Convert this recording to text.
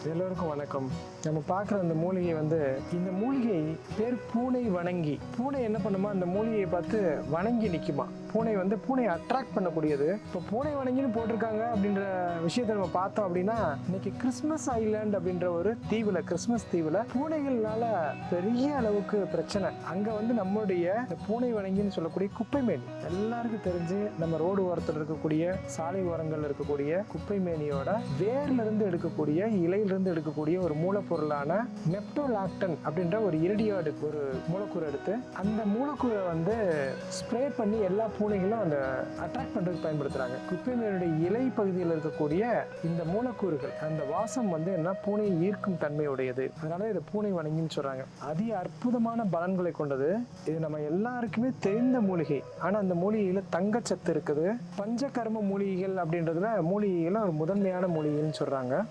எல்லோருக்கும் வணக்கம். நம்ம பார்க்குற அந்த மூலிகை இந்த மூலிகை பேர் பூனை வணங்கி. பூனை என்ன பண்ணுமா, அந்த மூலிகையை பார்த்து வணங்கி நிற்குமா. பூனை பூனையை அட்ராக்ட் பண்ணக்கூடியது. இப்போ பூனை வணங்கின்னு போட்டிருக்காங்க அப்படின்ற விஷயத்தை நம்ம பார்த்தோம் அப்படின்னா, இன்னைக்கு கிறிஸ்மஸ் ஐலாண்ட் அப்படின்ற ஒரு தீவில், கிறிஸ்மஸ் தீவில் பூனைகள்னால பெரிய அளவுக்கு பிரச்சனை. அங்கே நம்மளுடைய இந்த பூனை வணங்கின்னு சொல்லக்கூடிய குப்பை மேனி எல்லாருக்கும் தெரிஞ்சு, நம்ம ரோடு ஓரத்தில் இருக்கக்கூடிய சாலை ஓரங்கள் இருக்கக்கூடிய குப்பை மேனியோட வேர்ல இருந்து எடுக்கக்கூடிய, இலையிலிருந்து எடுக்கக்கூடிய ஒரு மூலப்பொருளான நெப்டோலாக்டன் அப்படின்ற ஒரு இரிடியாய்டு ஒரு மூலக்கூறு எடுத்து, அந்த மூலக்கூறை ஸ்ப்ரே பண்ணி எல்லா பூனைகளும் அந்த அட்ராக்ட் பண்றதுக்கு பயன்படுத்துறாங்க. குப்பை மேனியுடைய இலை பகுதியில் இருக்கக்கூடிய இந்த மூலக்கூறுகள், அந்த வாசம் என்ன பூனையை ஈர்க்கும் தன்மையுடையது. அதனால இதை பூனை வணங்கின்னு சொல்றாங்க. அதி அற்புதமான பலன்களை கொண்டது. இது நம்ம எல்லாருக்குமே தெரிந்த மூலிகை. ஆனா அந்த மூலிகையில தங்கச்சத்து இருக்குது. பஞ்சகர்ம மூலிகைகள் அப்படின்றதுல மூலிகைகள் ஒரு முதன்மையான மூலிகைன்னு சொல்றாங்க.